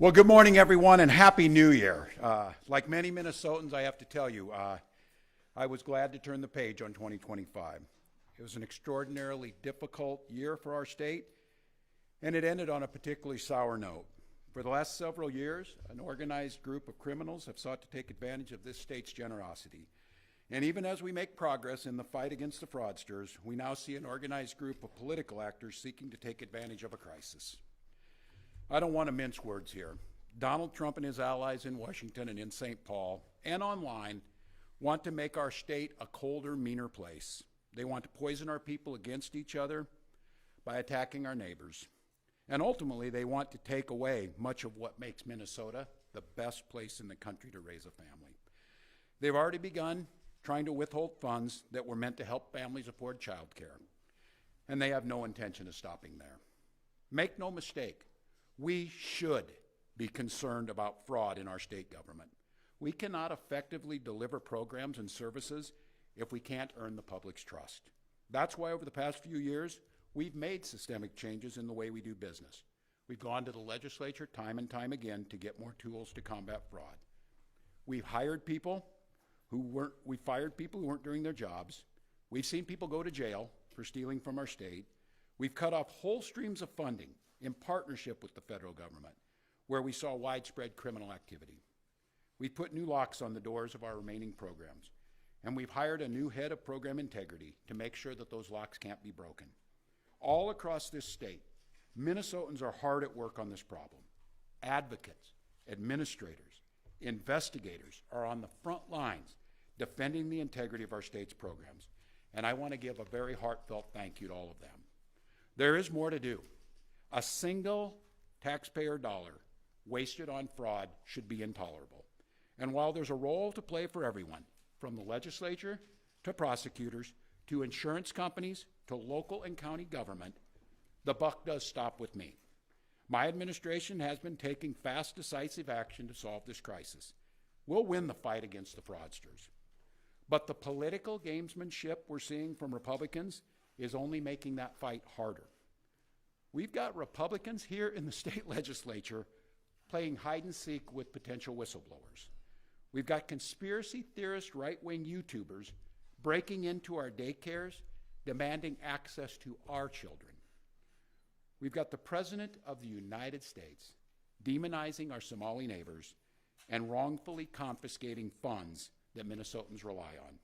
Well, good morning, everyone, and Happy New Year. Like many Minnesotans, I have to tell you, I was glad to turn the page on 2025. It was an extraordinarily difficult year for our state, and it ended on a particularly sour note. For the last several years, an organized group of criminals have sought to take advantage of this state's generosity. And even as we make progress in the fight against the fraudsters, we now see an organized group of political actors seeking to take advantage of a crisis. I don't want to mince words here. Donald Trump and his allies in Washington and in St. Paul and online want to make our state a colder, meaner place. They want to poison our people against each other by attacking our neighbors. And ultimately, they want to take away much of what makes Minnesota the best place in the country to raise a family. They've already begun trying to withhold funds that were meant to help families afford child care. And they have no intention of stopping there. Make no mistake. We should be concerned about fraud in our state government. We cannot effectively deliver programs and services if we can't earn the public's trust. That's why over the past few years, we've made systemic changes in the way we do business. We've gone to the legislature time and time again to get more tools to combat fraud. We've fired people who weren't doing their jobs. We've seen people go to jail for stealing from our state. We've cut off whole streams of funding in partnership with the federal government, where we saw widespread criminal activity. We've put new locks on the doors of our remaining programs, and we've hired a new head of program integrity to make sure that those locks can't be broken. All across this state, Minnesotans are hard at work on this problem. Advocates, administrators, investigators are on the front lines defending the integrity of our state's programs, and I want to give a very heartfelt thank you to all of them. There is more to do. A single taxpayer dollar wasted on fraud should be intolerable. And while there's a role to play for everyone, from the legislature to prosecutors to insurance companies to local and county government, the buck does stop with me. My administration has been taking fast, decisive action to solve this crisis. We'll win the fight against the fraudsters. But the political gamesmanship we're seeing from Republicans is only making that fight harder. We've got Republicans here in the state legislature playing hide and seek with potential whistleblowers. We've got conspiracy theorist right-wing YouTubers breaking into our daycares, demanding access to our children. We've got the President of the United States demonizing our Somali neighbors and wrongfully confiscating funds that Minnesotans rely on.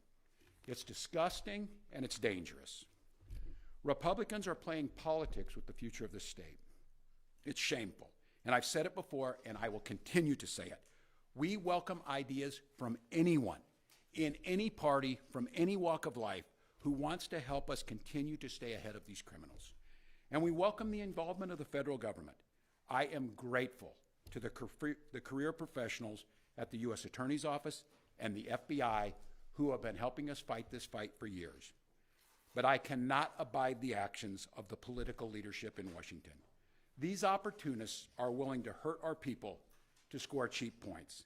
It's disgusting and it's dangerous. Republicans are playing politics with the future of this state. It's shameful, and I've said it before, and I will continue to say it. We welcome ideas from anyone, in any party, from any walk of life, who wants to help us continue to stay ahead of these criminals. And we welcome the involvement of the federal government. I am grateful to the career professionals at the U.S. Attorney's Office and the FBI who have been helping us fight this fight for years. But I cannot abide the actions of the political leadership in Washington. These opportunists are willing to hurt our people to score cheap points.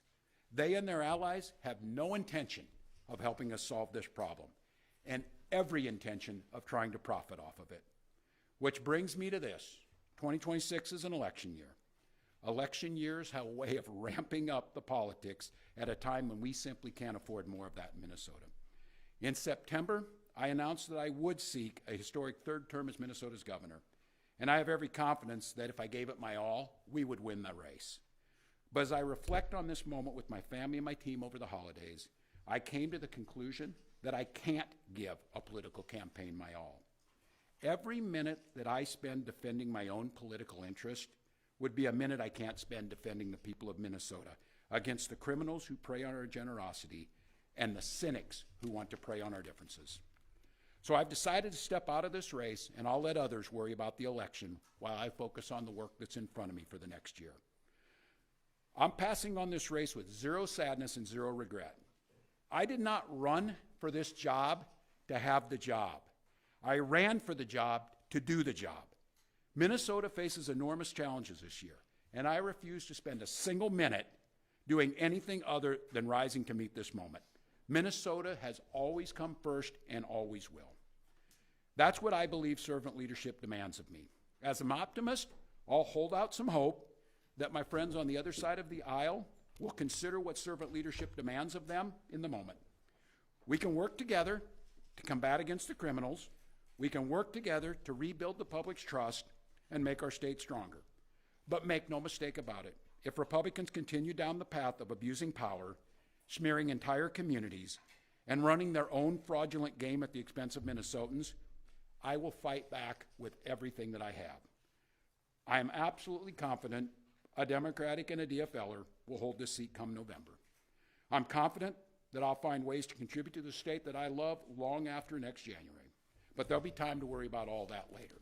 They and their allies have no intention of helping us solve this problem, and every intention of trying to profit off of it. Which brings me to this. 2026 is an election year. Election years have a way of ramping up the politics at a time when we simply can't afford more of that in Minnesota. In September, I announced that I would seek a historic third term as Minnesota's governor, and I have every confidence that if I gave it my all, we would win the race. But as I reflect on this moment with my family and my team over the holidays, I came to the conclusion that I can't give a political campaign my all. Every minute that I spend defending my own political interest would be a minute I can't spend defending the people of Minnesota against the criminals who prey on our generosity and the cynics who want to prey on our differences. So I've decided to step out of this race, and I'll let others worry about the election while I focus on the work that's in front of me for the next year. I'm passing on this race with zero sadness and zero regret. I did not run for this job to have the job. I ran for the job to do the job. Minnesota faces enormous challenges this year, and I refuse to spend a single minute doing anything other than rising to meet this moment. Minnesota has always come first and always will. That's what I believe servant leadership demands of me. As an optimist, I'll hold out some hope that my friends on the other side of the aisle will consider what servant leadership demands of them in the moment. We can work together to combat against the criminals. We can work together to rebuild the public's trust and make our state stronger. But make no mistake about it, if Republicans continue down the path of abusing power, smearing entire communities, and running their own fraudulent game at the expense of Minnesotans, I will fight back with everything that I have. I am absolutely confident a Democratic and a DFLer will hold this seat come November. I'm confident that I'll find ways to contribute to the state that I love long after next January. But there'll be time to worry about all that later.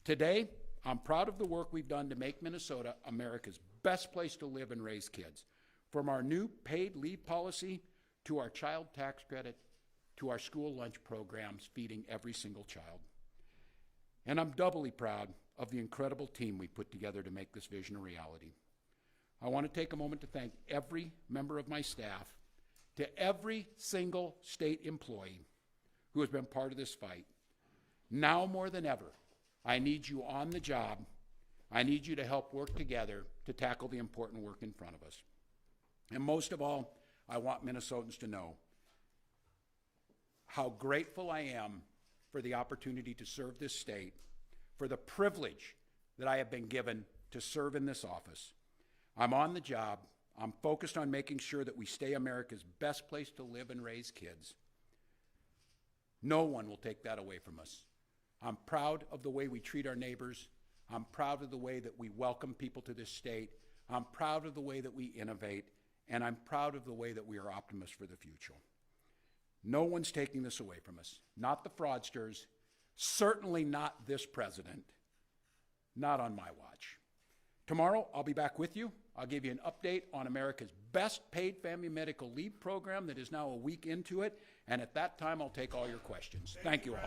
Today, I'm proud of the work we've done to make Minnesota America's best place to live and raise kids. From our new paid leave policy to our child tax credit to our school lunch programs feeding every single child. And I'm doubly proud of the incredible team we put together to make this vision a reality. I want to take a moment to thank every member of my staff, to every single state employee who has been part of this fight. Now more than ever, I need you on the job. I need you to help work together to tackle the important work in front of us. And most of all, I want Minnesotans to know how grateful I am for the opportunity to serve this state, for the privilege that I have been given to serve in this office. I'm on the job. I'm focused on making sure that we stay America's best place to live and raise kids. No one will take that away from us. I'm proud of the way we treat our neighbors. I'm proud of the way that we welcome people to this state. I'm proud of the way that we innovate. And I'm proud of the way that we are optimists for the future. No one's taking this away from us. Not the fraudsters, certainly not this president, not on my watch. Tomorrow, I'll be back with you. I'll give you an update on America's best paid family medical leave program that is now a week into it. And at that time, I'll take all your questions. Thank you all.